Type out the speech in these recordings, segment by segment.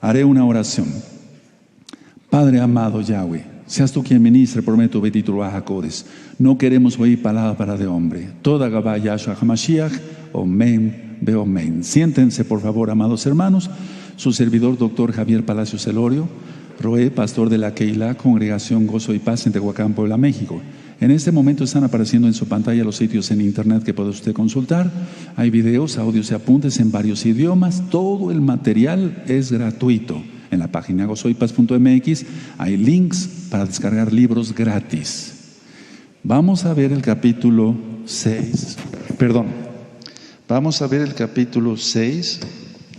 Haré una oración. Padre amado Yahweh, seas tú quien ministre por medio de tu Ruach HaKodesh. No queremos oír palabra de hombre. Toda Gabá Yahshua HaMashiach, Omen, Beomen. Siéntense, por favor, amados hermanos. Su servidor, doctor Javier Palacios Elorio, Roé, pastor de la Keilah, Congregación Gozo y Paz en Tehuacán, Puebla, México. En este momento están apareciendo en su pantalla los sitios en internet que puede usted consultar. Hay videos, audios y apuntes en varios idiomas. Todo el material es gratuito. En la página gozoypaz.mx hay links para descargar libros gratis. Vamos a ver el capítulo 6. Vamos a ver el capítulo 6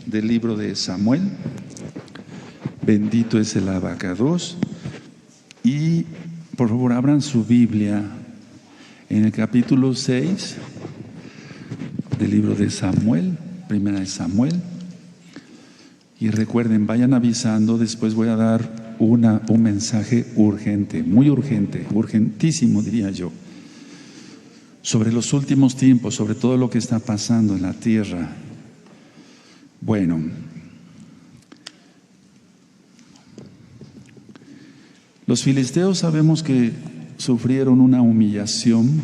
del libro de Samuel. Bendito es el abacados. Y por favor abran su Biblia en el capítulo 6 del libro de Samuel, primera de Samuel. Y recuerden, vayan avisando, después voy a dar un mensaje urgente, muy urgente, urgentísimo diría yo, sobre los últimos tiempos, sobre todo lo que está pasando en la tierra. Bueno, los filisteos sabemos que sufrieron una humillación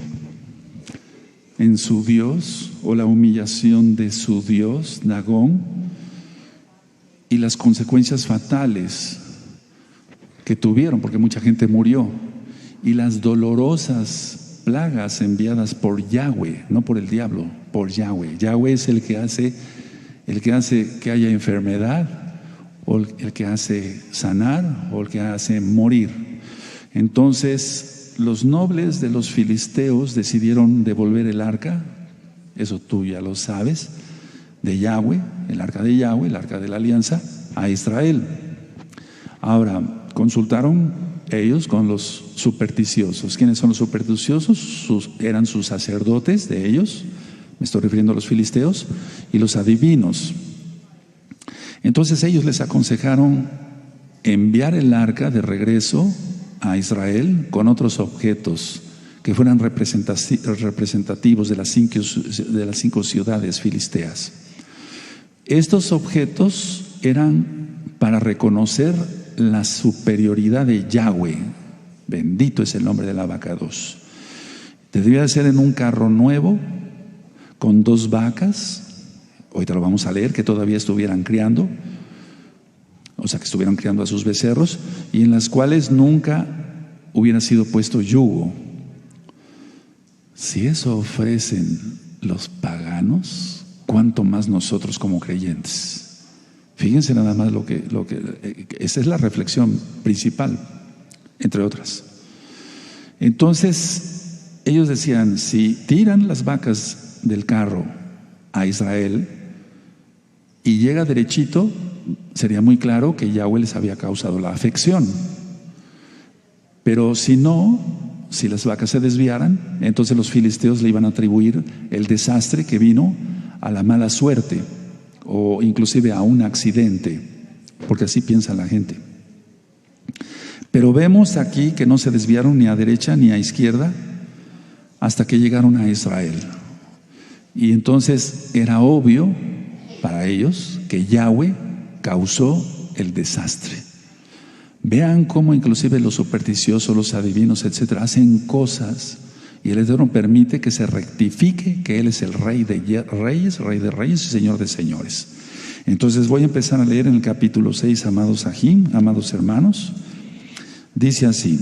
en su Dios, o la humillación de su Dios, Dagón, y las consecuencias fatales que tuvieron, porque mucha gente murió, y las dolorosas plagas enviadas por Yahweh, no por el diablo, por Yahweh. Yahweh es el que hace que haya enfermedad, o el que hace sanar, o el que hace morir. Entonces, los nobles de los filisteos decidieron devolver el arca, eso tú ya lo sabes, de Yahweh, el arca de Yahweh, el arca de la alianza, a Israel. Ahora, consultaron ellos con los supersticiosos. ¿Quiénes son los supersticiosos? Eran sus sacerdotes de ellos, me estoy refiriendo a los filisteos, y los adivinos. Entonces ellos les aconsejaron enviar el arca de regreso a Israel con otros objetos que fueran representativos de las 5 ciudades filisteas. Estos objetos eran para reconocer la superioridad de Yahweh. Bendito es el nombre del abacados. Debía de ser en un carro nuevo, con 2 vacas, ahorita lo vamos a leer, que todavía estuvieran criando, o sea que estuvieran criando a sus becerros, y en las cuales nunca hubiera sido puesto yugo. Si eso ofrecen los paganos, ¿cuánto más nosotros como creyentes? Fíjense nada más lo que esa es la reflexión principal, entre otras. Entonces, ellos decían, si tiran las vacas del carro a Israel y llega derechito, sería muy claro que Yahweh les había causado la afección. Pero si no, si las vacas se desviaran, entonces los filisteos le iban a atribuir el desastre que vino a la mala suerte, o inclusive a un accidente, porque así piensa la gente. Pero vemos aquí que no se desviaron ni a derecha ni a izquierda hasta que llegaron a Israel. Y entonces era obvio para ellos que Yahweh causó el desastre. Vean cómo inclusive los supersticiosos, los adivinos, etcétera, hacen cosas y el Eterno permite que se rectifique que Él es el Rey de Reyes, Rey de Reyes y Señor de Señores. Entonces voy a empezar a leer en el capítulo 6, amados Ajim, amados hermanos. Dice así: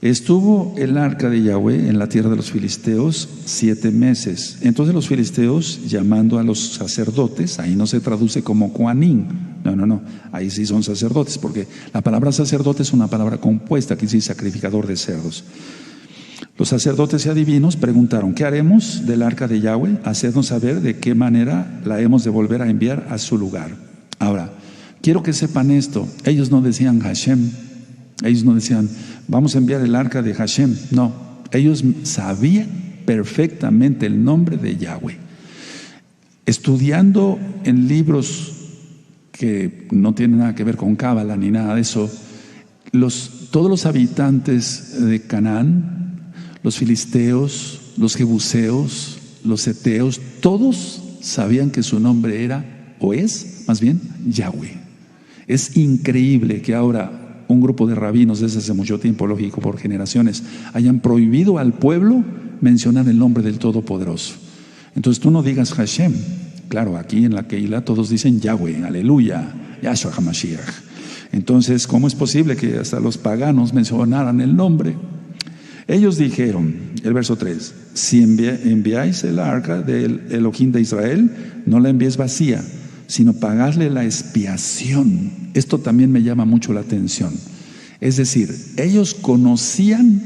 estuvo el arca de Yahweh en la tierra de los filisteos 7 meses. Entonces los filisteos, llamando a los sacerdotes, ahí no se traduce como Kohanim, no, ahí sí son sacerdotes, porque la palabra sacerdote es una palabra compuesta, aquí dice sacrificador de cerdos. Los sacerdotes y adivinos preguntaron: ¿qué haremos del arca de Yahweh? Hacednos saber de qué manera la hemos de volver a enviar a su lugar. Ahora, quiero que sepan esto: ellos no decían Hashem, ellos no decían vamos a enviar el arca de Hashem, no, ellos sabían perfectamente el nombre de Yahweh. Estudiando en libros que no tienen nada que ver con Cábala ni nada de eso, todos los habitantes de Canaán, los filisteos, los jebuseos, los heteos, todos sabían que su nombre era, o es, más bien, Yahweh. Es increíble que ahora un grupo de rabinos desde hace mucho tiempo, lógico, por generaciones, hayan prohibido al pueblo mencionar el nombre del Todopoderoso. Entonces tú no digas Hashem. Claro, aquí en la Keilah todos dicen Yahweh, aleluya, Yahshua HaMashiach. Entonces, ¿cómo es posible que hasta los paganos mencionaran el nombre? Ellos dijeron, el verso 3, si enviáis el arca del Elohim de Israel, no la envíes vacía, sino pagarle la expiación. Esto también me llama mucho la atención. Es decir, ellos conocían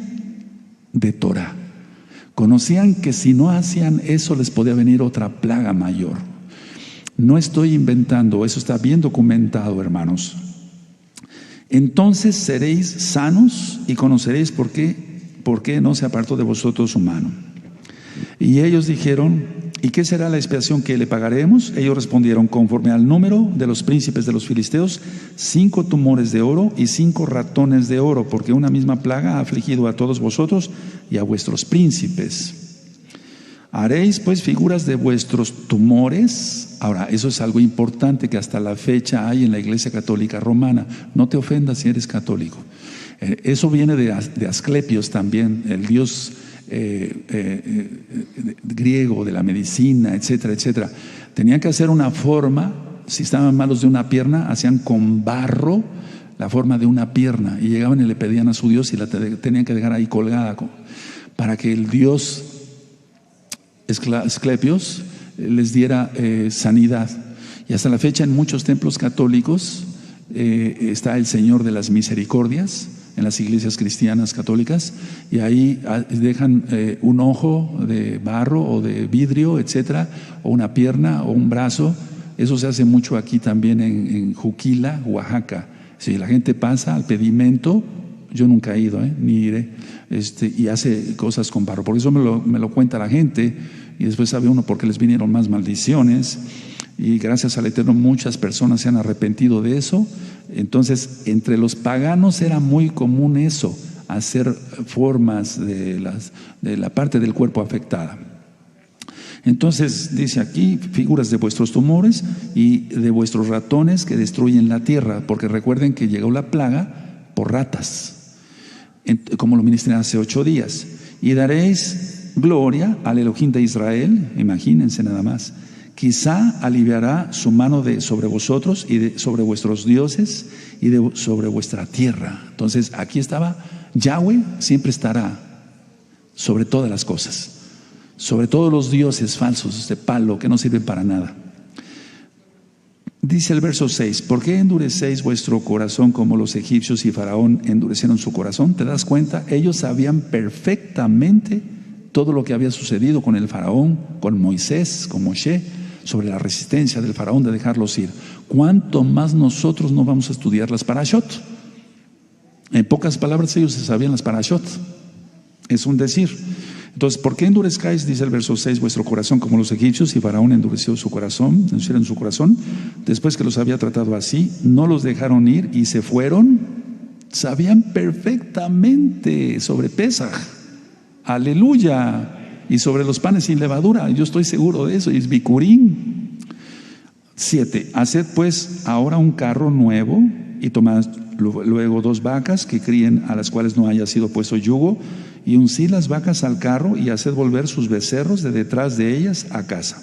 de Torah, conocían que si no hacían eso les podía venir otra plaga mayor. No estoy inventando, eso está bien documentado, hermanos. Entonces seréis sanos y conoceréis por qué no se apartó de vosotros su mano. Y ellos dijeron, ¿y qué será la expiación que le pagaremos? Ellos respondieron, conforme al número de los príncipes de los filisteos, 5 tumores de oro y 5 ratones de oro, porque una misma plaga ha afligido a todos vosotros y a vuestros príncipes. Haréis pues figuras de vuestros tumores. Ahora, eso es algo importante que hasta la fecha hay en la Iglesia Católica Romana. No te ofendas si eres católico. Eso viene de Asclepios también, el dios griego de la medicina, etcétera, etcétera. Tenían que hacer una forma, si estaban malos de una pierna, hacían con barro la forma de una pierna y llegaban y le pedían a su dios y la tenían que dejar ahí colgada para que el dios Asclepios les diera sanidad. Y hasta la fecha en muchos templos católicos está el Señor de las Misericordias, en las iglesias cristianas católicas, y ahí dejan un ojo de barro o de vidrio, etcétera, o una pierna o un brazo. Eso se hace mucho aquí también en Juquila, Oaxaca. Si la gente pasa al pedimento, yo nunca he ido, ni iré, y hace cosas con barro. Por eso me lo cuenta la gente, y después sabe uno por qué les vinieron más maldiciones. Y gracias al Eterno muchas personas se han arrepentido de eso. Entonces, entre los paganos era muy común eso, hacer formas de la parte del cuerpo afectada. Entonces, dice aquí, figuras de vuestros tumores y de vuestros ratones que destruyen la tierra, porque recuerden que llegó la plaga por ratas, como lo ministré hace 8 días. Y daréis gloria al Elohim de Israel, imagínense nada más. Quizá aliviará su mano sobre vosotros y sobre vuestros dioses y sobre vuestra tierra. Entonces aquí estaba, Yahweh siempre estará sobre todas las cosas, sobre todos los dioses falsos de palo que no sirven para nada. Dice el verso 6, ¿por qué endurecéis vuestro corazón como los egipcios y Faraón endurecieron su corazón? ¿Te das cuenta? Ellos sabían perfectamente todo lo que había sucedido con el Faraón, con Moisés, con Moshe, sobre la resistencia del Faraón de dejarlos ir. ¿Cuánto más nosotros no vamos a estudiar las parashot? En pocas palabras, ellos se sabían las parashot. Es un decir. Entonces, ¿por qué endurezcáis, dice el verso 6, vuestro corazón como los egipcios? Y Faraón endureció su corazón, endurecieron su corazón. Después que los había tratado así, no los dejaron ir y se fueron. Sabían perfectamente sobre Pesaj. Aleluya. Y sobre los panes sin levadura, yo estoy seguro de eso, y es Bikurim. 7, haced pues ahora un carro nuevo y tomad luego 2 vacas que críen, a las cuales no haya sido puesto yugo, y uncid las vacas al carro y haced volver sus becerros de detrás de ellas a casa.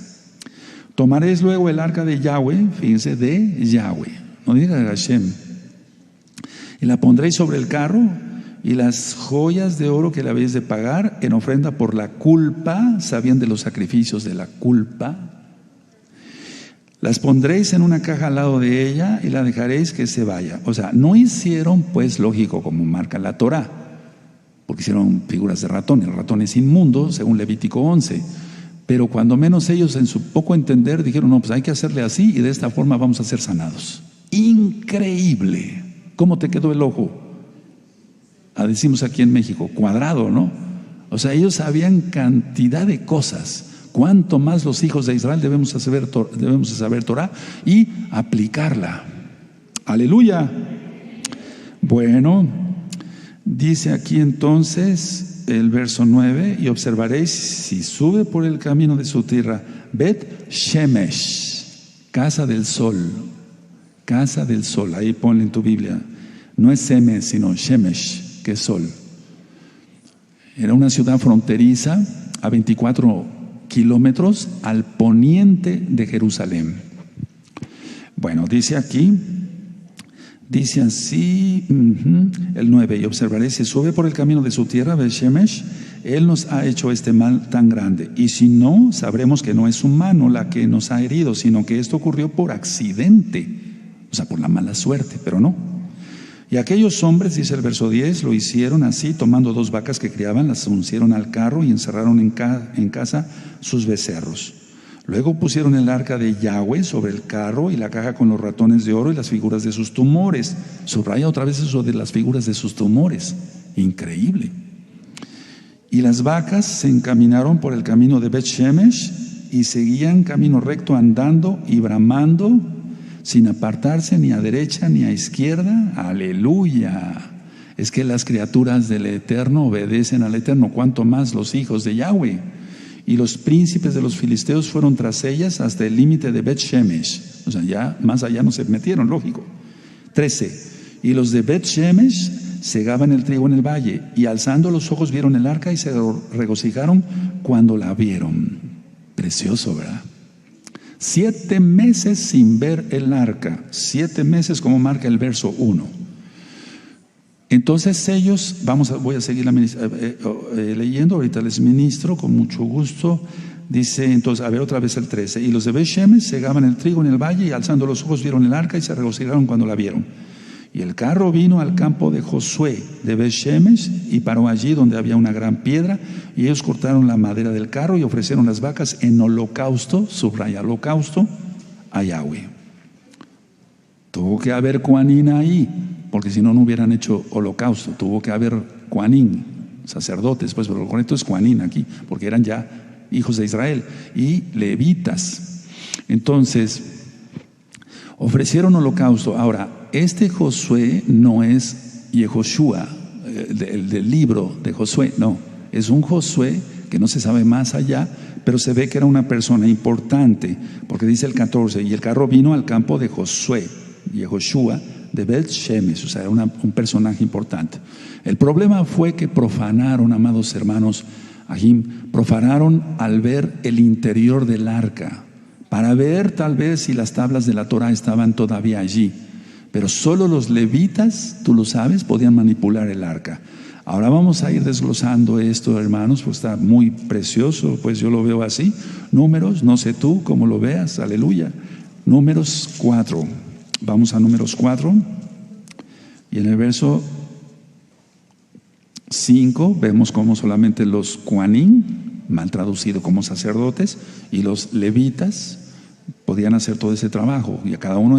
Tomaréis luego el arca de Yahweh, fíjense, de Yahweh, no diga de Hashem, y la pondréis sobre el carro, y las joyas de oro que le habéis de pagar en ofrenda por la culpa, sabían de los sacrificios de la culpa, las pondréis en una caja al lado de ella y la dejaréis que se vaya. O sea, no hicieron, pues lógico, como marca la Torah, porque hicieron figuras de ratón. El ratón es inmundo, según Levítico 11. Pero cuando menos ellos, en su poco entender, dijeron, no, pues hay que hacerle así y de esta forma vamos a ser sanados. Increíble. ¿Cómo te quedó el ojo? Decimos aquí en México, cuadrado, ¿no? O sea, ellos sabían cantidad de cosas. Cuánto más los hijos de Israel debemos saber Torah y aplicarla. Aleluya. Bueno, dice aquí entonces el verso 9, y observaréis si sube por el camino de su tierra, Bet Shemesh, casa del sol, Casa del sol, ahí ponle en tu Biblia. No es Semes, sino Shemesh, que es sol. Era una ciudad fronteriza a 24 kilómetros al poniente de Jerusalén. Bueno, dice aquí, dice así, el 9, y observaré si sube por el camino de su tierra, Bet-Shemesh, él nos ha hecho este mal tan grande. Y si no, sabremos que no es su mano la que nos ha herido, sino que esto ocurrió por accidente, o sea, por la mala suerte, pero no. Y aquellos hombres, dice el verso 10, lo hicieron así, tomando 2 vacas que criaban, las uncieron al carro y encerraron en casa sus becerros. Luego pusieron el arca de Yahweh sobre el carro y la caja con los ratones de oro y las figuras de sus tumores. Subraya otra vez eso de las figuras de sus tumores. Increíble. Y las vacas se encaminaron por el camino de Bet-Shemesh y seguían camino recto andando y bramando, sin apartarse ni a derecha ni a izquierda. Aleluya. Es que las criaturas del Eterno obedecen al Eterno, cuanto más los hijos de Yahweh. Y los príncipes de los filisteos fueron tras ellas hasta el límite de Bet-Shemesh. O sea, ya más allá no se metieron, lógico. 13. Y los de Bet-Shemesh segaban el trigo en el valle, y alzando los ojos vieron el arca y se regocijaron cuando la vieron. Precioso, ¿verdad? 7 meses sin ver el arca. 7 meses, como marca el verso 1. Entonces ellos, voy a seguir leyendo, ahorita les ministro con mucho gusto. Dice entonces, a ver otra vez el 13. Y los de Bet-Shemesh segaban el trigo en el valle, y alzando los ojos vieron el arca y se regocijaron cuando la vieron. Y el carro vino al campo de Josué de Bet-Shemesh y paró allí donde había una gran piedra, y ellos cortaron la madera del carro y ofrecieron las vacas en holocausto, subraya holocausto, a Yahweh. Tuvo que haber Kohanim ahí, porque si no, no hubieran hecho holocausto. Tuvo que haber Kohanim, sacerdotes, pues, pero lo correcto es Kohanim aquí, porque eran ya hijos de Israel, y levitas. Entonces, ofrecieron holocausto. Ahora, este Josué no es Yehoshua, el del libro de Josué, no. Es un Josué que no se sabe más allá, pero se ve que era una persona importante, porque dice el 14, y el carro vino al campo de Josué, Yehoshua, de Bet-Shemesh, o sea, era un personaje importante. El problema fue que profanaron, amados hermanos, profanaron al ver el interior del arca, para ver tal vez si las tablas de la Torah estaban todavía allí. Pero solo los levitas, tú lo sabes, podían manipular el arca. Ahora vamos a ir desglosando esto, hermanos, pues está muy precioso, pues yo lo veo así. Números, no sé tú cómo lo veas, aleluya. Números 4, vamos a Números 4, y en el verso 5 vemos cómo solamente los Kohanim, mal traducido como sacerdotes, y los levitas podían hacer todo ese trabajo, y a cada uno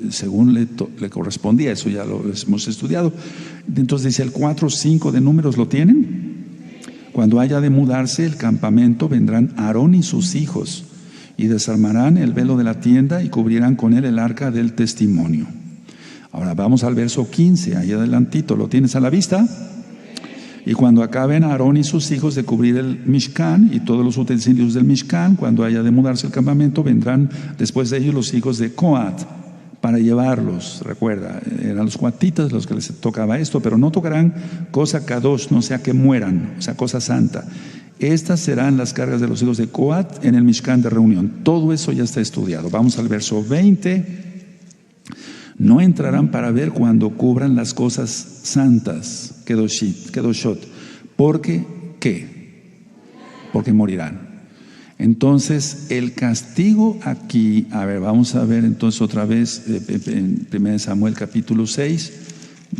según le correspondía. Eso ya lo hemos estudiado. Entonces dice el 4:5 de Números, ¿lo tienen? Cuando haya de mudarse el campamento, vendrán Aarón y sus hijos y desarmarán el velo de la tienda y cubrirán con él el arca del testimonio. Ahora vamos al verso 15, ahí adelantito, ¿lo tienes a la vista? Y cuando acaben Aarón y sus hijos de cubrir el Mishkan y todos los utensilios del Mishkan, cuando haya de mudarse el campamento, vendrán después de ellos los hijos de Coat para llevarlos. Recuerda, eran los coatitas los que les tocaba esto, pero no tocarán cosa kadosh, no sea que mueran, o sea, cosa santa. Estas serán las cargas de los hijos de Coat en el Mishkan de reunión. Todo eso ya está estudiado. Vamos al verso 20. No entrarán para ver cuando cubran las cosas santas, kedoshot, porque ¿qué? Porque morirán. Entonces, el castigo aquí, a ver, vamos a ver entonces otra vez en 1 Samuel capítulo 6,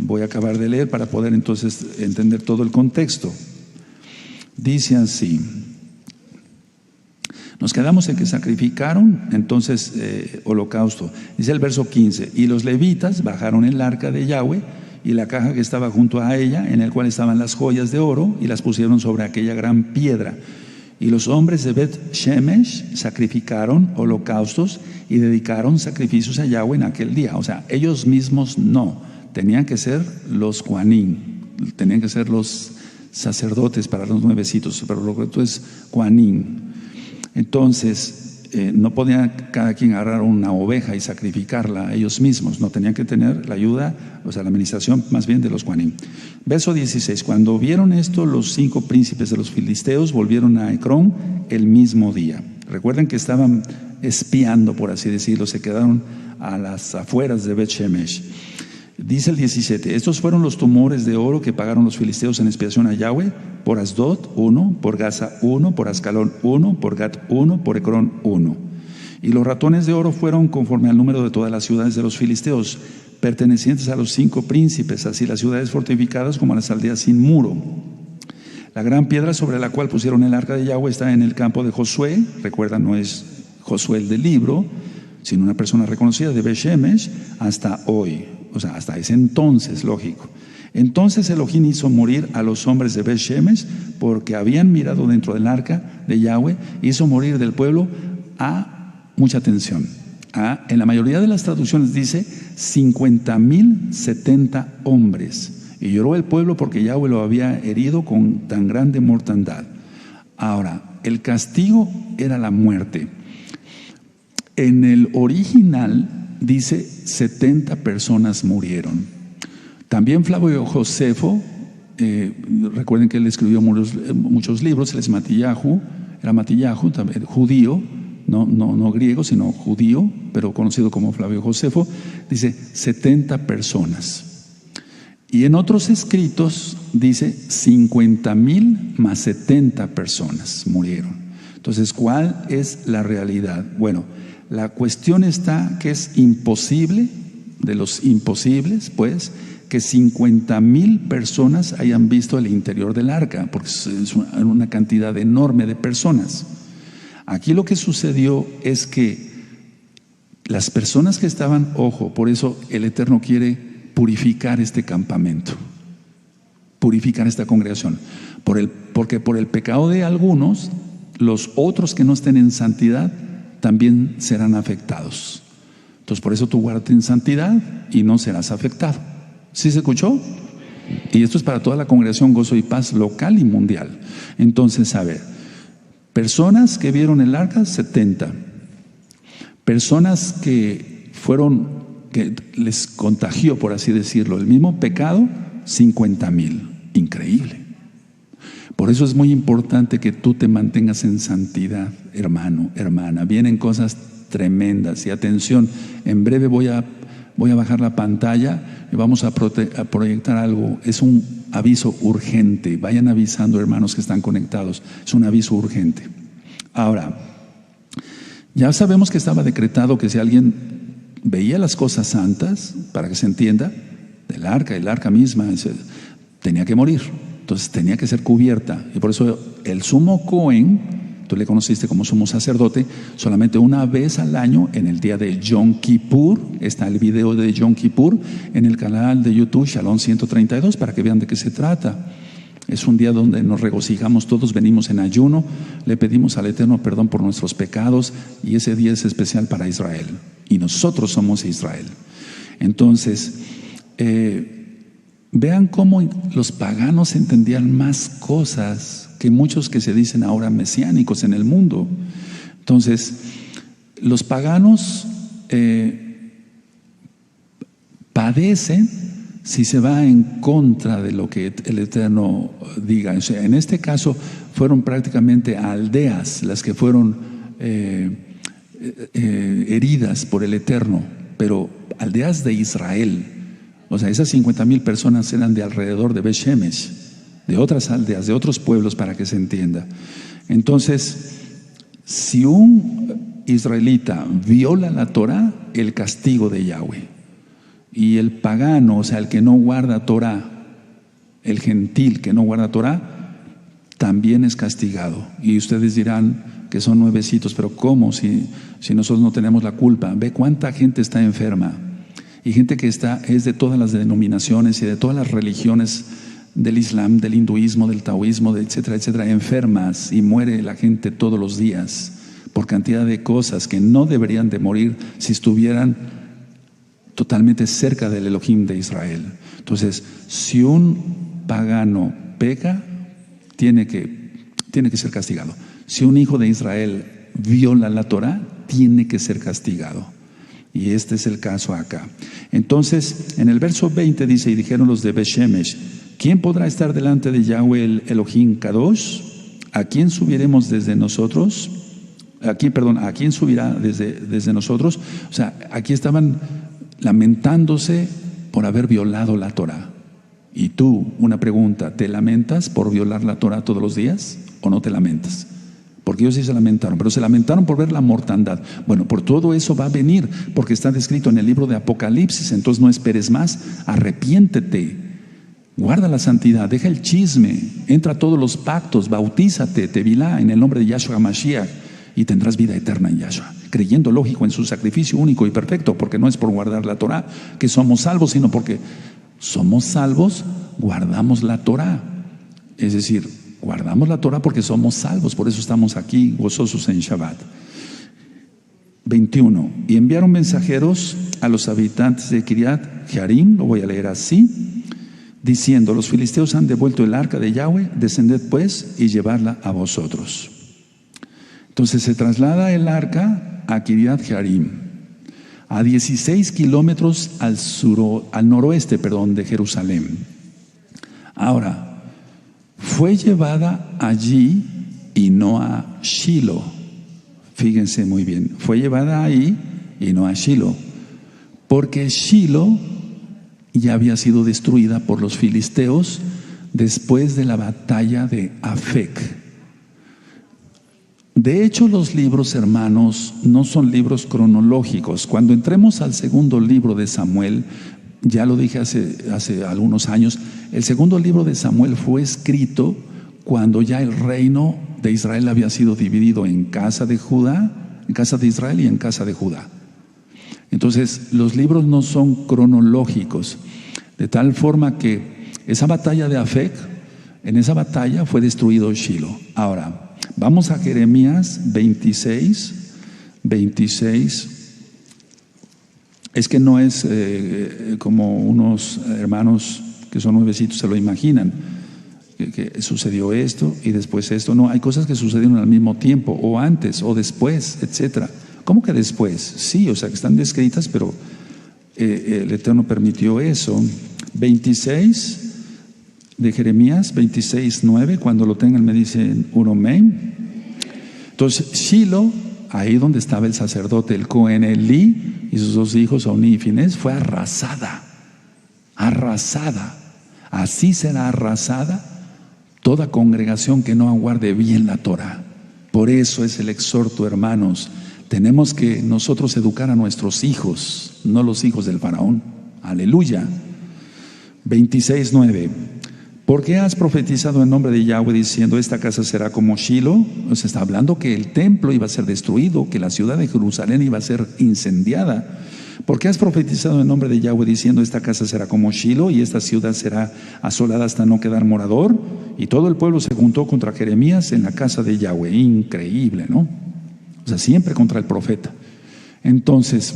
voy a acabar de leer para poder entonces entender todo el contexto. Dice así, nos quedamos en que sacrificaron entonces holocausto. Dice el verso 15, y los levitas bajaron el arca de Yahweh y la caja que estaba junto a ella, en el cual estaban las joyas de oro, y las pusieron sobre aquella gran piedra. Y los hombres de Bet-Shemesh sacrificaron holocaustos y dedicaron sacrificios a Yahweh en aquel día. O sea, ellos mismos no, tenían que ser los Kohanim, tenían que ser los sacerdotes para los nuevecitos, pero lo correcto es Kohanim. Entonces, no podía cada quien agarrar una oveja y sacrificarla ellos mismos, no tenían que tener la ayuda, o sea, la administración más bien de los Kohanim. Verso 16, cuando vieron esto, los 5 príncipes de los filisteos volvieron a Ecrón el mismo día. Recuerden que estaban espiando, por así decirlo, se quedaron a las afueras de Bet-Shemesh. Dice el 17, estos fueron los tumores de oro que pagaron los filisteos en expiación a Yahweh: por Asdod 1, por Gaza 1, por Ascalón 1, por Gat 1, por Ecrón 1. Y los ratones de oro fueron conforme al número de todas las ciudades de los filisteos, pertenecientes a los 5 príncipes, así las ciudades fortificadas como las aldeas sin muro. La gran piedra sobre la cual pusieron el arca de Yahweh está en el campo de Josué. Recuerda, no es Josué el del libro, sino una persona reconocida de Bet-Shemesh hasta hoy, o sea, hasta ese entonces, lógico. Entonces Elohim hizo morir a los hombres de Bet-Shemesh porque habían mirado dentro del arca de Yahweh, hizo morir del pueblo mucha atención, en la mayoría de las traducciones dice 50,070 hombres. Y lloró el pueblo porque Yahweh lo había herido con tan grande mortandad. Ahora, el castigo era la muerte. En el original dice 70 personas murieron. También Flavio Josefo, recuerden que él escribió muchos libros, él es era Matillahu, también judío, no griego, sino judío, pero conocido como Flavio Josefo, dice 70 personas. Y en otros escritos dice 50,000 más 70 personas murieron. Entonces, ¿cuál es la realidad? Bueno, la cuestión está que es imposible, de los imposibles, pues, que 50,000 personas hayan visto el interior del arca, porque es una cantidad enorme de personas. Aquí lo que sucedió es que las personas que estaban, ojo, por eso el Eterno quiere purificar este campamento, purificar esta congregación, porque por el pecado de algunos, los otros que no estén en santidad también serán afectados. Entonces, por eso tú guárdate en santidad y no serás afectado. ¿Sí se escuchó? Y esto es para toda la congregación Gozo y Paz local y mundial. Entonces, a ver, personas que vieron el arca, 70. Personas que les contagió, por así decirlo, el mismo pecado, 50,000. Increíble. Por eso es muy importante que tú te mantengas en santidad, hermano, hermana. Vienen cosas tremendas y atención, en breve voy a bajar la pantalla y vamos a proyectar algo. Es un aviso urgente. Vayan avisando, hermanos que están conectados. Es un aviso urgente. Ahora, ya sabemos que estaba decretado que si alguien veía las cosas santas, para que se entienda, el arca misma, tenía que morir. Entonces tenía que ser cubierta. Y por eso el sumo Cohen, tú le conociste como sumo sacerdote, solamente una vez al año, en el día de Yom Kippur, está el video de Yom Kippur en el canal de YouTube Shalom 132, para que vean de qué se trata. Es un día donde nos regocijamos todos, venimos en ayuno, le pedimos al Eterno perdón por nuestros pecados, y ese día es especial para Israel. Y nosotros somos Israel. Entonces, vean cómo los paganos entendían más cosas que muchos que se dicen ahora mesiánicos en el mundo. Entonces, los paganos padecen si se va en contra de lo que el Eterno diga. O sea, en este caso fueron prácticamente aldeas las que fueron heridas por el Eterno, pero aldeas de Israel. O sea, esas 50,000 personas eran de alrededor de Bet-Shemesh, de otras aldeas, de otros pueblos, para que se entienda. Entonces, si un israelita viola la Torah, el castigo de Yahweh. Y el pagano, o sea, el que no guarda Torah, el gentil que no guarda Torah, también es castigado. Y ustedes dirán que son nuevecitos, pero ¿cómo si nosotros no tenemos la culpa? Ve cuánta gente está enferma. Y gente que es de todas las denominaciones y de todas las religiones del Islam, del hinduismo, del taoísmo, etcétera, etcétera, enfermas, y muere la gente todos los días por cantidad de cosas que no deberían de morir si estuvieran totalmente cerca del Elohim de Israel. Entonces, si un pagano peca, tiene que ser castigado. Si un hijo de Israel viola la Torah, tiene que ser castigado. Y este es el caso acá. Entonces, en el verso 20 dice, y dijeron los de Beshemesh, ¿quién podrá estar delante de Yahweh el Elohim Kadosh? ¿A quién subiremos desde nosotros? ¿A quién subirá desde nosotros? O sea, aquí estaban lamentándose por haber violado la Torah. Y tú, una pregunta, ¿te lamentas por violar la Torah todos los días o no te lamentas? Porque ellos sí se lamentaron, pero se lamentaron por ver la mortandad. Bueno, por todo eso va a venir, porque está descrito en el libro de Apocalipsis. Entonces no esperes más, arrepiéntete, guarda la santidad, deja el chisme, entra a todos los pactos, bautízate, tevilá, en el nombre de Yahshua Mashiach, y tendrás vida eterna en Yahshua, creyendo lógico en su sacrificio único y perfecto, porque no es por guardar la Torah que somos salvos, sino porque somos salvos, guardamos la Torah. Es decir, guardamos la Torah porque somos salvos, por eso estamos aquí gozosos en Shabbat. 21. Y enviaron mensajeros a los habitantes de Kiriat Jearim, lo voy a leer así, diciendo, los filisteos han devuelto el arca de Yahweh, descended pues y llevarla a vosotros. Entonces se traslada el arca a Kiriat Jearim, a 16 kilómetros al noroeste de Jerusalén. Ahora, fue llevada allí y no a Shilo. Fíjense muy bien, fue llevada ahí y no a Shilo, porque Shilo ya había sido destruida por los filisteos después de la batalla de Afec. De hecho, los libros, hermanos, no son libros cronológicos. Cuando entremos al segundo libro de Samuel, ya lo dije hace algunos años, el segundo libro de Samuel fue escrito cuando ya el reino de Israel había sido dividido en casa de Judá, en casa de Israel y en casa de Judá. Entonces, los libros no son cronológicos, de tal forma que esa batalla de Afec, en esa batalla fue destruido Shilo. Ahora, vamos a Jeremías 26. Es que no es como unos hermanos que son nuevecitos se lo imaginan, que sucedió esto y después esto. No, hay cosas que sucedieron al mismo tiempo, o antes, o después, etcétera. ¿Cómo que después? Sí, o sea, que están descritas, pero el Eterno permitió eso. 26 de Jeremías, 26:9, cuando lo tengan me dicen uno amén. Entonces, Shilo, ahí donde estaba el sacerdote, el Cohen Elí y sus dos hijos, Ofni y Finés, fue arrasada. Así será arrasada toda congregación que no aguarde bien la Torah. Por eso es el exhorto, hermanos. Tenemos que nosotros educar a nuestros hijos, no los hijos del faraón. Aleluya. 26:9. ¿Por qué has profetizado en nombre de Yahweh diciendo esta casa será como Shilo? Se está hablando que el templo iba a ser destruido, que la ciudad de Jerusalén iba a ser incendiada. ¿Por qué has profetizado en nombre de Yahweh diciendo esta casa será como Shilo y esta ciudad será asolada hasta no quedar morador? Y todo el pueblo se juntó contra Jeremías en la casa de Yahweh. Increíble, ¿no? O sea, siempre contra el profeta. Entonces,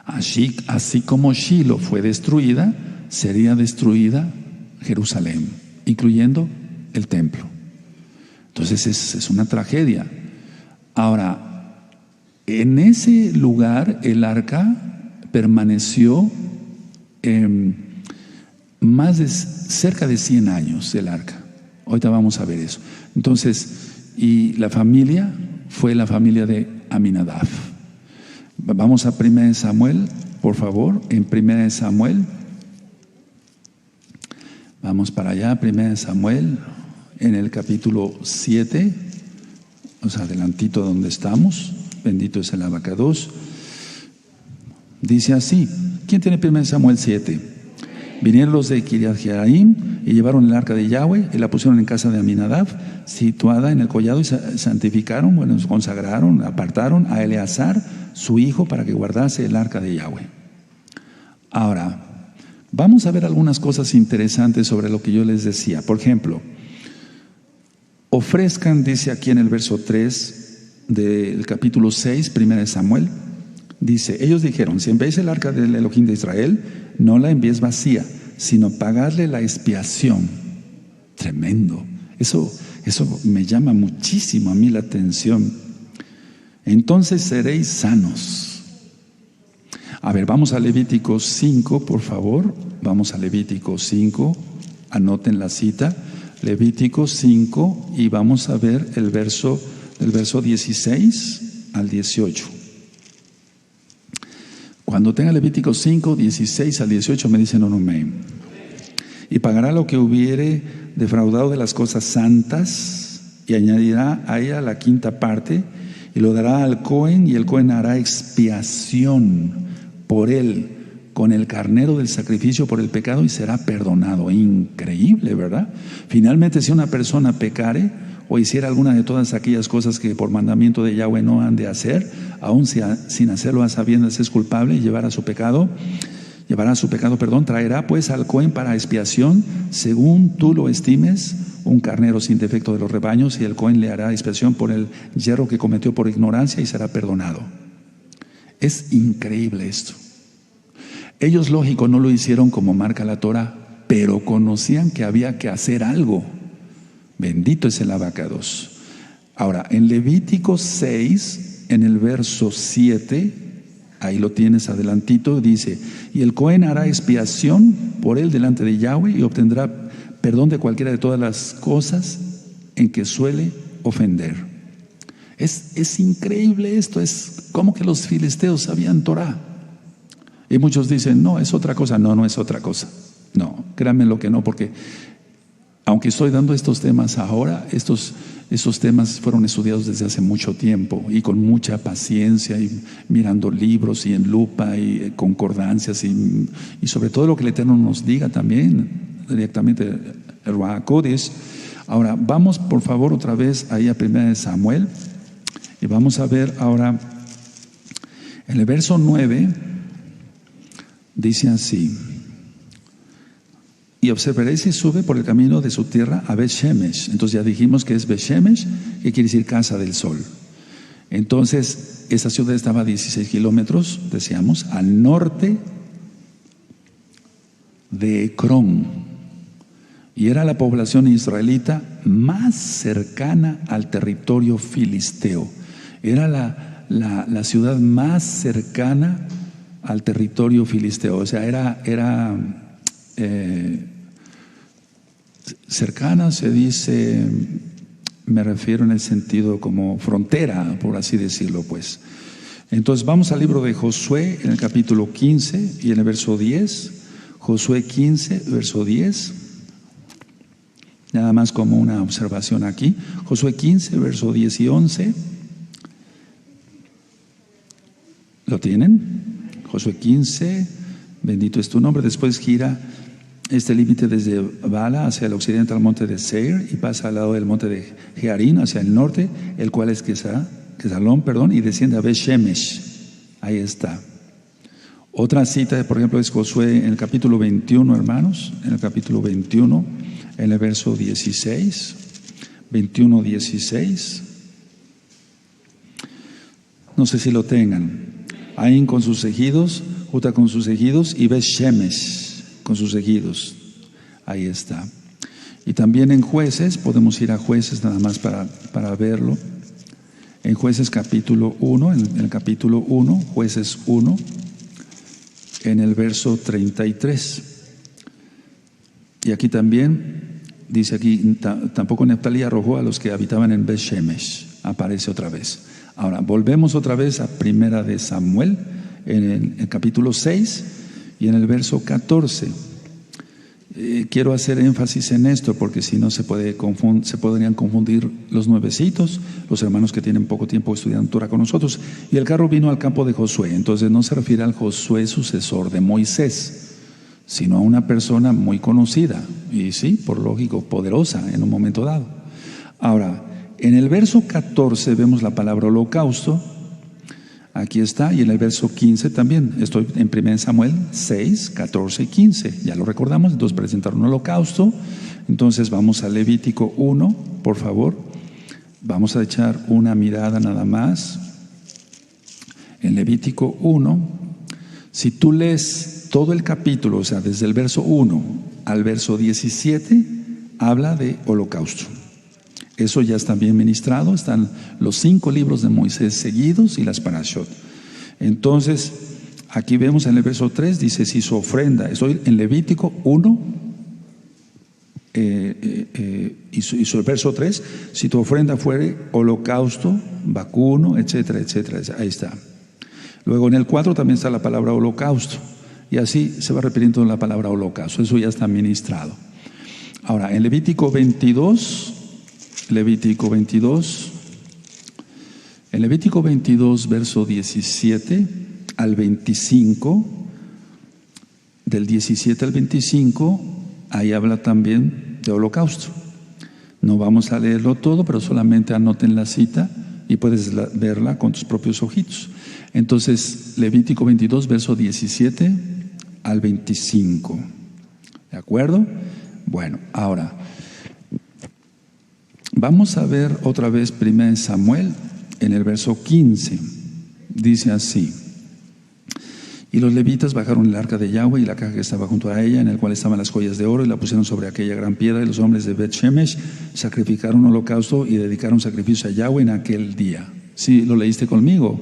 así como Shilo fue destruida, sería destruida Jerusalén, incluyendo el templo. Entonces es una tragedia. Ahora, en ese lugar el arca permaneció cerca de 100 años, el arca. Ahorita vamos a ver eso. Entonces, y la familia fue la familia de Aminadab. Vamos a 1 Samuel, por favor, en 1 Samuel. Vamos para allá, 1 Samuel, en el capítulo 7, o sea, adelantito donde estamos. Bendito es el abacados. Dice así, ¿quién tiene 1 Samuel 7? Vinieron los de Kiriat Jearim y llevaron el arca de Yahweh y la pusieron en casa de Aminadab, situada en el collado, y santificaron, consagraron, apartaron a Eleazar, su hijo, para que guardase el arca de Yahweh. Ahora, vamos a ver algunas cosas interesantes sobre lo que yo les decía. Por ejemplo, ofrezcan, dice aquí en el verso 3 del capítulo 6, 1 Samuel, dice, ellos dijeron, si enviáis el arca del Elohim de Israel, no la envíes vacía, sino pagarle la expiación. Tremendo. Eso me llama muchísimo a mí la atención. entonces seréis sanos. A ver, vamos a Levítico 5, por favor. Vamos a Levítico 5, anoten la cita. Levítico 5, y vamos a ver el verso, del verso 16 al 18. Cuando tenga Levítico 5, 16 al 18, me dicen un amén. Y pagará lo que hubiere defraudado de las cosas santas, y añadirá a ella la quinta parte, y lo dará al Cohen, y el Cohen hará expiación por él con el carnero del sacrificio por el pecado, y será perdonado. Increíble, ¿verdad? Finalmente, si una persona pecare o hiciera alguna de todas aquellas cosas que por mandamiento de Yahweh no han de hacer, aun sin hacerlo a sabiendas es culpable, y llevará su pecado, traerá pues al Cohen para expiación, según tú lo estimes, un carnero sin defecto de los rebaños, y el Cohen le hará expiación por el yerro que cometió por ignorancia, y será perdonado. Es increíble esto. Ellos, lógico, no lo hicieron como marca la Torah, pero conocían que había que hacer algo. Bendito es el abacados. Ahora, en Levítico 6, en el verso 7, ahí lo tienes adelantito, dice: y el Cohen hará expiación por él delante de Yahweh, y obtendrá perdón de cualquiera de todas las cosas en que suele ofender. Es increíble esto. Es como que los filisteos sabían Torah. Y muchos dicen, no, es otra cosa. No, no es otra cosa. No, créanme lo que no, porque aunque estoy dando estos temas ahora, estos temas fueron estudiados desde hace mucho tiempo, y con mucha paciencia, y mirando libros y en lupa y concordancias, y sobre todo lo que el Eterno nos diga también directamente el Ruach Kodesh. Ahora vamos por favor otra vez ahí a 1 Samuel, y vamos a ver ahora en el verso 9. Dice así: y observaréis si sube por el camino de su tierra a Bet-Shemesh. Entonces ya dijimos que es Bet-Shemesh, que quiere decir casa del sol. Entonces esa ciudad estaba a 16 kilómetros, decíamos, al norte de Ecrón, y era la población israelita más cercana al territorio filisteo. Era la ciudad más cercana al territorio filisteo. O sea, era cercana, se dice, me refiero en el sentido como frontera, por así decirlo, pues. Entonces vamos al libro de Josué, en el capítulo 15 y en el verso 10. Josué 15, verso 10. Nada más como una observación aquí. Josué 15, verso 10 y 11. ¿Lo tienen? Josué 15, bendito es tu nombre. Después gira este límite desde Bala hacia el occidente al monte de Seir, y pasa al lado del monte de Jearín hacia el norte, el cual es Quesalón, y desciende a Bet-Shemesh. Ahí está. Otra cita, por ejemplo, es Josué en el capítulo 21, hermanos, en el capítulo 21, en el verso 16, 21, 16. No sé si lo tengan. Ain con sus ejidos, Juta con sus ejidos, y Bet-Shemesh con sus ejidos. Ahí está. Y también en Jueces, podemos ir a Jueces nada más para verlo. En Jueces capítulo 1, en el capítulo 1, Jueces 1, en el verso 33. Y aquí también, dice aquí, tampoco Neftalí arrojó a los que habitaban en Bet-Shemesh. Aparece otra vez. Ahora, volvemos otra vez a 1 Samuel, en el capítulo 6 y en el verso 14. Quiero hacer énfasis en esto, porque si no se podrían confundir los nuevecitos, los hermanos que tienen poco tiempo estudiando Torah con nosotros. Y el carro vino al campo de Josué. Entonces no se refiere al Josué sucesor de Moisés, sino a una persona muy conocida, y sí, por lógico, poderosa en un momento dado. Ahora, en el verso 14 vemos la palabra holocausto. Aquí está, y en el verso 15 también. Estoy en 1 Samuel 6, 14 y 15. Ya lo recordamos. Entonces presentaron un holocausto. Entonces vamos a Levítico 1, por favor. Vamos a echar una mirada nada más. En Levítico 1, si tú lees todo el capítulo, o sea, desde el verso 1 al verso 17, habla de holocausto. Eso ya está bien ministrado, están los 5 libros de Moisés seguidos y las parashot. Entonces, aquí vemos en el verso 3, dice, si su ofrenda, estoy en Levítico 1, y su verso 3, si tu ofrenda fuere holocausto, vacuno, etcétera, etcétera, ahí está. Luego en el 4 también está la palabra holocausto, y así se va repitiendo la palabra holocausto, eso ya está ministrado. Ahora, en Levítico 22, en Levítico 22, verso 17 al 25, del 17 al 25, ahí habla también de holocausto. No vamos a leerlo todo, pero solamente anoten la cita y puedes verla con tus propios ojitos. Entonces, Levítico 22, verso 17 al 25. ¿De acuerdo? Bueno, ahora vamos a ver otra vez 1 Samuel en el verso 15. Dice así: y los levitas bajaron el arca de Yahweh y la caja que estaba junto a ella, en el cual estaban las joyas de oro, y la pusieron sobre aquella gran piedra, y los hombres de Bet Shemesh sacrificaron un holocausto y dedicaron sacrificio a Yahweh en aquel día. ¿Sí lo leíste conmigo?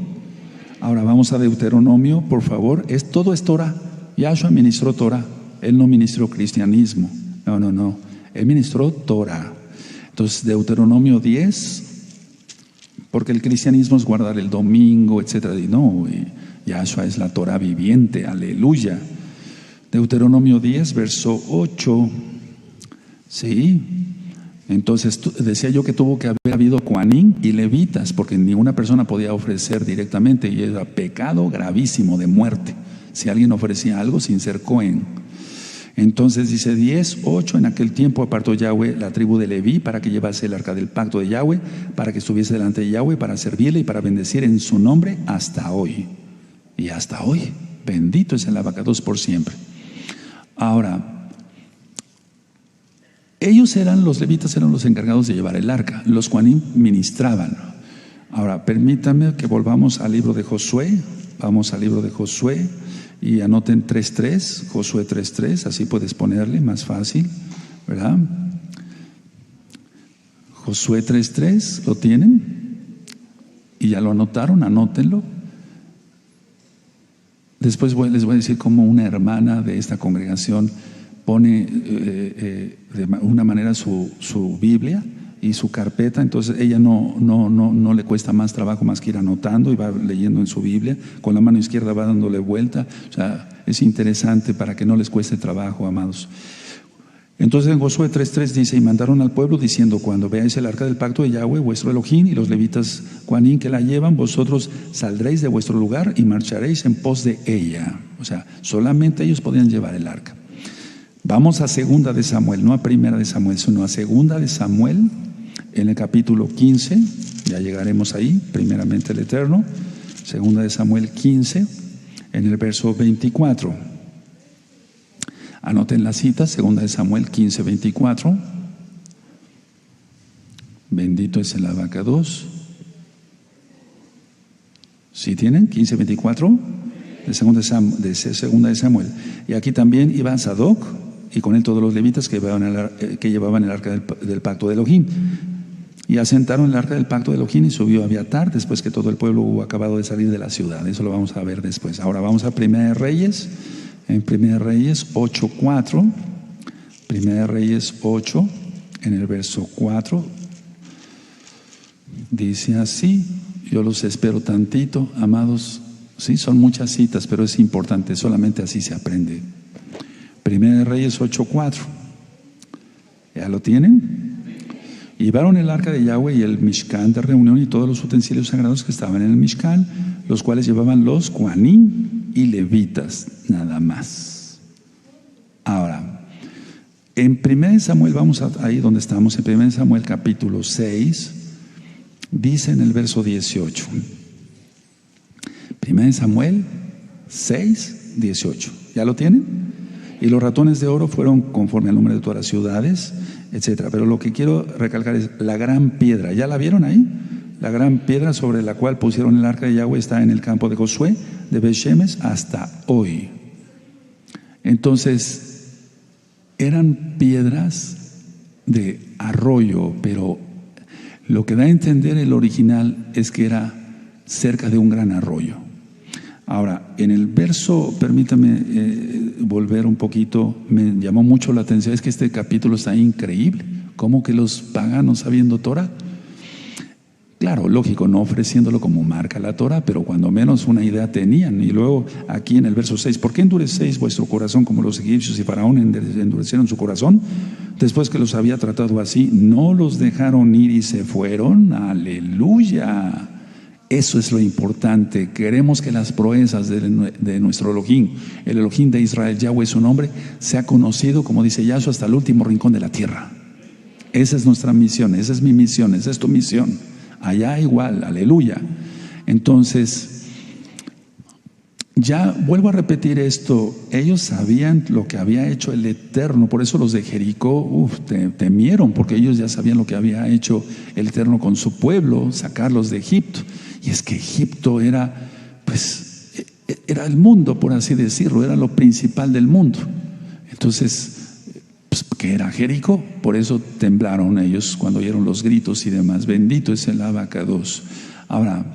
Ahora vamos a Deuteronomio, por favor. Todo es Torah. Yahshua ministró Torah. Él no ministró cristianismo. No. Él ministró Torah. Entonces, Deuteronomio 10, porque el cristianismo es guardar el domingo, etcétera. Y no, Yahshua es la Torah viviente, aleluya. Deuteronomio 10, verso 8. Sí. Entonces, decía yo que tuvo que haber habido coanín y levitas, porque ninguna persona podía ofrecer directamente, y era pecado gravísimo de muerte si alguien ofrecía algo sin ser cohen. Entonces dice 10:8, en aquel tiempo apartó Yahweh la tribu de Leví para que llevase el arca del pacto de Yahweh, para que estuviese delante de Yahweh, para servirle y para bendecir en su nombre hasta hoy. Y hasta hoy, bendito es el abacados por siempre. Ahora, los levitas eran los encargados de llevar el arca, los coanim ministraban. Ahora, permítanme que volvamos al libro de Josué. Vamos al libro de Josué y anoten 3:3, Josué 3:3, así puedes ponerle más fácil, ¿verdad? Josué 3:3, ¿lo tienen? ¿Y ya lo anotaron? Anótenlo. Después les voy a decir cómo una hermana de esta congregación pone de una manera su Biblia y su carpeta. Entonces ella no le cuesta más trabajo más que ir anotando y va leyendo en su Biblia, con la mano izquierda va dándole vuelta. O sea, es interesante para que no les cueste trabajo, amados. Entonces en Josué 3:3 dice: y mandaron al pueblo diciendo, cuando veáis el arca del pacto de Yahweh vuestro Elohim y los levitas coanim que la llevan, vosotros saldréis de vuestro lugar y marcharéis en pos de ella. O sea, solamente ellos podían llevar el arca. Vamos a 2 de Samuel, no a 1 de Samuel, sino a 2 de Samuel, en el capítulo 15, ya llegaremos ahí, primeramente el Eterno. 2 de Samuel 15, en el verso 24. Anoten la cita, 2 de Samuel 15, 24. Bendito es el abacados. ¿Sí tienen? 15, 24 de 2 de Samuel. Y aquí también iba Sadoc, y con él todos los levitas que llevaban el arca del pacto de Elohim. Y asentaron el arca del pacto de Elohim y subió a Abiatar después que todo el pueblo hubo acabado de salir de la ciudad. Eso lo vamos a ver después. Ahora vamos a 1 Reyes, en 1 Reyes 8:4. 1 Reyes 8, en el verso 4. Dice así, yo los espero tantito, amados. Sí, son muchas citas, pero es importante, solamente así se aprende. 1 Reyes 8:4. ¿Ya lo tienen? Y llevaron el arca de Yahweh y el Mishkan de reunión y todos los utensilios sagrados que estaban en el Mishkan, los cuales llevaban los coanim y levitas, nada más. Ahora, en 1 Samuel, vamos ahí donde estamos, en 1 Samuel capítulo 6, dice en el verso 18. 1 Samuel 6, 18. ¿Ya lo tienen? Y los ratones de oro fueron conforme al número de todas las ciudades, etcétera. Pero lo que quiero recalcar es la gran piedra. ¿Ya la vieron ahí? La gran piedra sobre la cual pusieron el arca de Yahweh está en el campo de Josué, de Bet Shemesh, hasta hoy. Entonces, eran piedras de arroyo, pero Lo que da a entender el original es que era cerca de un gran arroyo. Ahora, en el verso, permítame volver un poquito, me llamó mucho la atención, es que este capítulo está increíble. ¿Cómo que los paganos sabiendo Torah? Claro, lógico, no ofreciéndolo como marca la Torah, pero cuando menos una idea tenían. Y luego aquí en el verso 6, ¿por qué endurecéis vuestro corazón como los egipcios y Faraón endurecieron su corazón? Después que los había tratado así, no los dejaron ir y se fueron. ¡Aleluya! Eso es lo importante. Queremos que las proezas de nuestro Elohim, el Elohim de Israel, Yahweh su nombre, sea conocido, como dice Yahshua, hasta el último rincón de la tierra. Esa es nuestra misión, esa es mi misión, esa es tu misión. Allá igual, aleluya. Entonces, ya vuelvo a repetir esto, ellos sabían lo que había hecho el Eterno, por eso los de Jericó temieron, porque ellos ya sabían lo que había hecho el Eterno con su pueblo, sacarlos de Egipto. Y es que Egipto era, pues, era el mundo, por así decirlo, era lo principal del mundo. Entonces, pues, ¿qué era Jericó? Por eso temblaron ellos cuando oyeron los gritos y demás. Bendito es el Abacados. Ahora,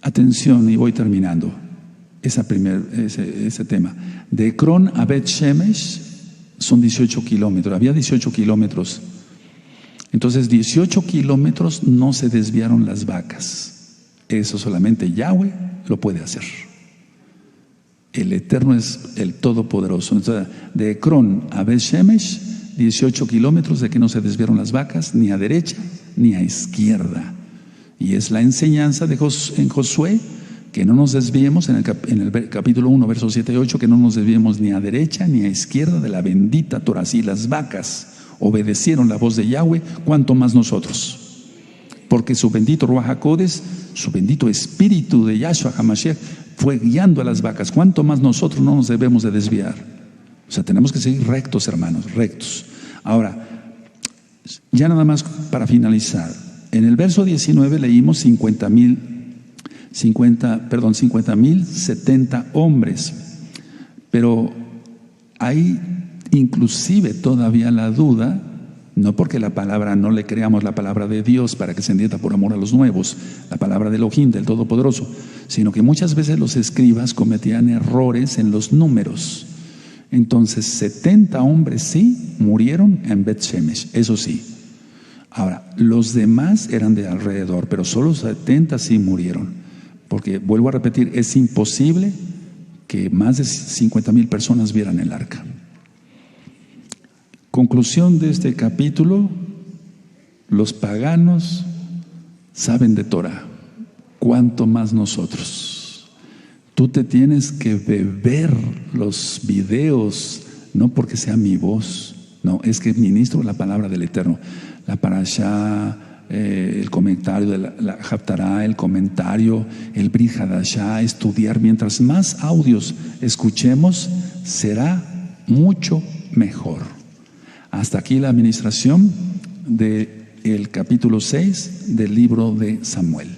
atención, y voy terminando ese tema. De Ecrón a Bet Shemesh son 18 kilómetros. Había 18 kilómetros. Entonces 18 kilómetros no se desviaron las vacas. Eso solamente Yahweh lo puede hacer. El Eterno es el Todopoderoso. Entonces, de Ecrón a Bet Shemesh, 18 kilómetros de que no se desviaron las vacas, ni a derecha ni a izquierda. Y es la enseñanza en Josué, que no nos desviemos, en el capítulo 1, versos 7 y 8, que no nos desviemos ni a derecha ni a izquierda de la bendita Torah. Si las vacas obedecieron la voz de Yahweh, ¿cuánto más nosotros? Porque su bendito Ruach HaKodesh, su bendito Espíritu de Yahshua HaMashiach, fue guiando a las vacas. ¿Cuánto más nosotros no nos debemos de desviar? O sea, tenemos que seguir rectos, hermanos, rectos. Ahora, ya nada más para finalizar. En el verso 19 leímos 50.070 hombres. Pero hay inclusive todavía la duda, no porque la palabra, no le creamos la palabra de Dios para que se entienda por amor a los nuevos, la palabra de Elohim, del Todopoderoso, sino que muchas veces los escribas cometían errores en los números. Entonces 70 hombres sí murieron en Bet Shemesh, eso sí. Ahora, los demás eran de alrededor, pero solo 70 sí murieron, porque vuelvo a repetir, es imposible que más de 50,000 personas vieran el arca. Conclusión de este capítulo: los paganos saben de Torah, cuánto más nosotros. Tú te tienes que beber los videos, no porque sea mi voz, no, es que ministro la palabra del Eterno, la parashá, el comentario de la Haftará, el comentario, el Brit Hadashá, estudiar. Mientras más audios escuchemos, será mucho mejor. Hasta aquí la administración del capítulo 6 del libro de Samuel.